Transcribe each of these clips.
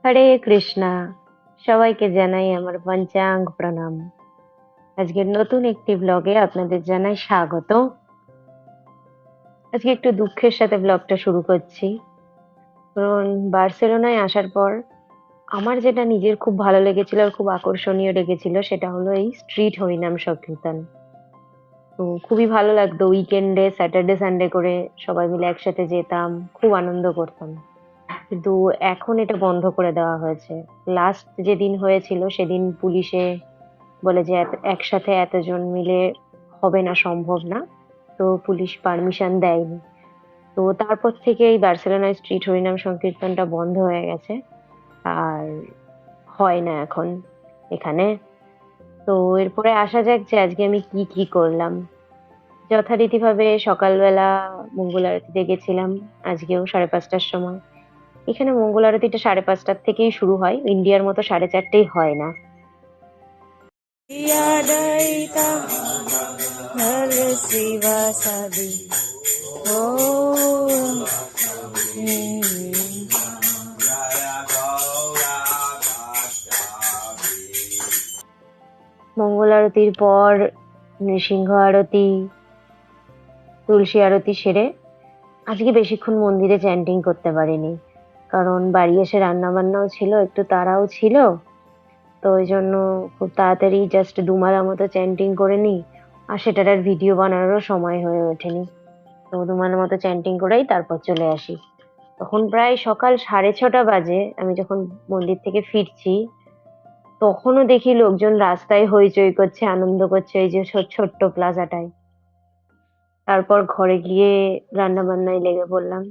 হরে কৃষ্ণা। সবাইকে জানাই আমার পঞ্চাঙ্গ প্রণাম। আজকের নতুন একটি ব্লগে আপনাদের জানাই স্বাগত। আজকে একটু দুঃখের সাথে ব্লগটা শুরু করছি, কারণ বার্সেলোনায় আসার পর আমার যেটা নিজের খুব ভালো লেগেছিল আর খুব আকর্ষণীয় লেগেছিল সেটা হলো এই স্ট্রিট হরিনাম সংকীর্তন। তো খুবই ভালো লাগতো, উইকেন্ডে স্যাটারডে সানডে করে সবাই মিলে একসাথে যেতাম, খুব আনন্দ করতাম। কিন্তু এখন এটা বন্ধ করে দেওয়া হয়েছে। লাস্ট যেদিন হয়েছিল সেদিন পুলিশে বলে যে একসাথে এতজন মিলে হবে না, সম্ভব না। তো পুলিশ পারমিশন দেয়নি। তো তারপর থেকে এই বার্সেলোনায় স্ট্রিট হরিনাম সংকীর্তনটা বন্ধ হয়ে গেছে, আর হয় না এখন এখানে। তো এরপরে আসা যাক যে আজকে আমি কি কি করলাম। যথারীতিভাবে সকালবেলা মঙ্গল আরতিতে গেছিলাম, আজকেও 5:30টার সময়। এখানে মঙ্গল আরতিটা 5:30টার থেকেই শুরু হয়, ইন্ডিয়ার মতো 4:30টায় হয় না। Yadaita Narasivasadi Om মঙ্গল আরতির পর নৃসিংহ আরতি, তুলসী আরতি সেরে আজকে বেশিক্ষণ মন্দিরে চ্যান্টিং করতে পারিনি, কারণ বাড়ি এসে রান্না বান্নাও ছিল, একটু তাড়াও ছিল। তো ওই জন্য খুব তাড়াতাড়ি জাস্ট দুমালা মতো চ্যান্টিং করে নিই, আর সেটার আর ভিডিও বানানোরও সময় হয়ে ওঠেনি। তো দুমালা মতো চ্যান্টিং করেই তারপর চলে আসি। তখন প্রায় সকাল 6:30 বাজে। আমি যখন মন্দির থেকে ফিরছি তখনও দেখি লোকজন রাস্তায় হইচই করছে, আনন্দ করছে এই যে ছোট্ট প্লাজাটায়। তারপর ঘরে গিয়ে রান্না বান্নায় লেগে পড়লাম।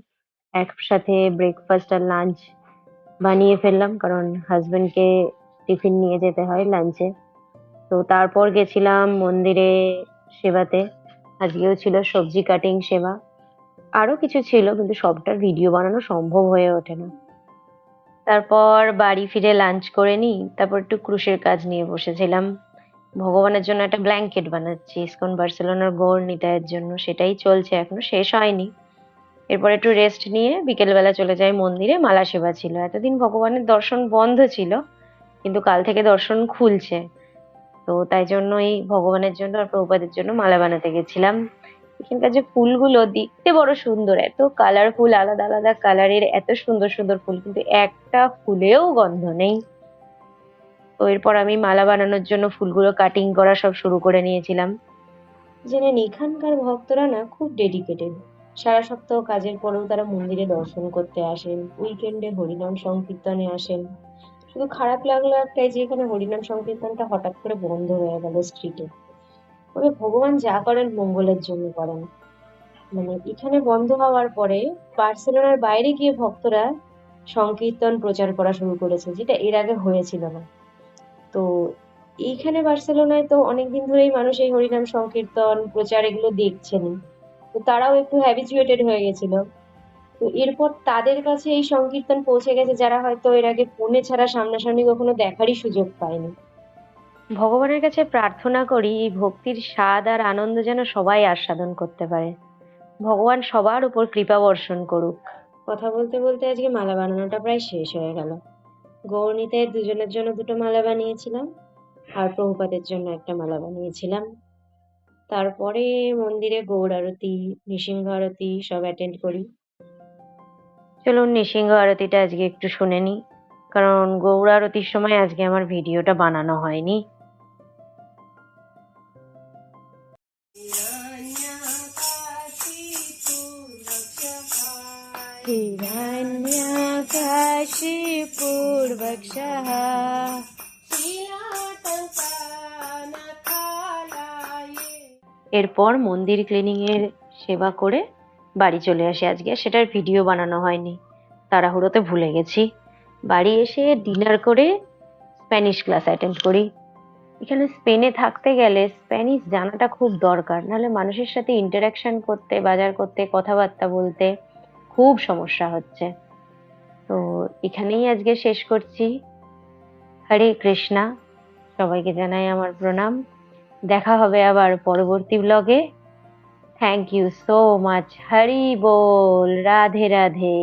একসাথে ব্রেকফাস্ট আর লাঞ্চ বানিয়ে ফেললাম, কারণ হাজবেন্ডকে টিফিন নিয়ে যেতে হয় লাঞ্চে। তো তারপর গেছিলাম মন্দিরে সেবাতে। আজকেও ছিল সবজি কাটিং সেবা, আরো কিছু ছিল, কিন্তু সবটার ভিডিও বানানো সম্ভব হয়ে ওঠে না। তারপর বাড়ি ফিরে লাঞ্চ করে নিই, তারপর একটু ক্রুশের কাজ নিয়ে বসেছিলাম। ভগবানের জন্য একটা ব্ল্যাঙ্কেট বানাচ্ছি ইসকন বার্সেলোনার গৌর নিতাইয়ের জন্য, সেটাই চলছে, এখনো শেষ হয়নি। এরপর একটু রেস্ট নিয়ে বিকেলবেলা চলে যাই মন্দিরে, মালা সেবা ছিল। এতদিন ভগবানের দর্শন বন্ধ ছিল, কিন্তু কাল থেকে দর্শন খুলছে। তো তাই জন্য এই ভগবানের জন্য আর প্রভুপাদের জন্য মালা বানাতে গেছিলাম। এখানকার যে ফুলগুলো দেখতে বড় সুন্দর, এত কালারফুল, আলাদা আলাদা কালারের এত সুন্দর সুন্দর ফুল, কিন্তু একটা ফুলেও গন্ধ নেই। তো এরপর আমি মালা বানানোর জন্য ফুলগুলো কাটিং করা সব শুরু করে নিয়েছিলাম। জেনে এখানকার ভক্তরা না খুব ডেডিকেটেড। সারা সপ্তাহ কাজের পরেও তারা মন্দিরে দর্শন করতে আসেন, উইকেন্ডে হরিনাম সংকীর্তনে আসেন। শুধু খারাপ লাগলো একটাই, যে এখানে হরিনাম সংকীর্তনটা হঠাৎ করে বন্ধ হয়ে গেল স্ট্রিটে। তবে ভগবান যা করেন মঙ্গলের জন্য করেন। মানে এখানে বন্ধ হওয়ার পরে বার্সেলোনার বাইরে গিয়ে ভক্তরা সংকীর্তন প্রচার করা শুরু করেছে, যেটা এর আগে হয়েছিল না। তো এইখানে বার্সেলোনায় তো অনেকদিন ধরেই মানুষ এই হরিনাম সংকীর্তন প্রচার এগুলো দেখছেনই। তো তারাও একটু হ্যাবিচুয়েটেড হয়ে গেছিল। তো এরপর তাদের কাছে এই সংকীর্তন পৌঁছে গেছে যারা হয়তো এর আগে ফোনে ছাড়া সামনাসামনি কখনো দেখারই সুযোগ পায়নি। ভগবানের কাছে প্রার্থনা করি এই ভক্তির স্বাদ আর আনন্দ যেন সবাই আস্বাদন করতে পারে। ভগবান সবার উপর কৃপা বর্ষণ করুক। কথা বলতে বলতে আজকে মালা বানানোটা প্রায় শেষ হয়ে গেল। গৌরনীতায় দুজনের জন্য দুটো মালা বানিয়েছিলাম, আর প্রভুপাদের জন্য একটা মালা বানিয়েছিলাম। তারপরে মন্দিরে গৌর আরতি, নৃসিংহ আরতি সব অ্যাটেন্ড করি। চলুন নৃসিংহ আরতিটা আজকে একটু শুনে নিই, কারণ গৌর আরতির সময় আজকে আমার ভিডিওটা বানানো হয়নি। हिरण्यकाशिपूर्वक्षः এরপর মন্দির ক্লিনিং এর সেবা করে বাড়ি চলে আসি। আজকে আর সেটার ভিডিও বানানো হয়নি, তাড়াহুড়োতে ভুলে গেছি। বাড়ি এসে ডিনার করে স্প্যানিশ ক্লাস অ্যাটেন্ড করি। এখানে স্পেনে থাকতে গেলে স্প্যানিশ জানাটা খুব দরকার, নাহলে মানুষের সাথে ইন্টারাকশন করতে, বাজার করতে, কথাবার্তা বলতে খুব সমস্যা হচ্ছে। তো এখানেই আজকে শেষ করছি। হরে কৃষ্ণা। সবাইকে জানাই আমার প্রণাম। দেখা হবে আবার পরবর্তী ব্লগে। Thank you so much. Hari বল। রাধে রাধে।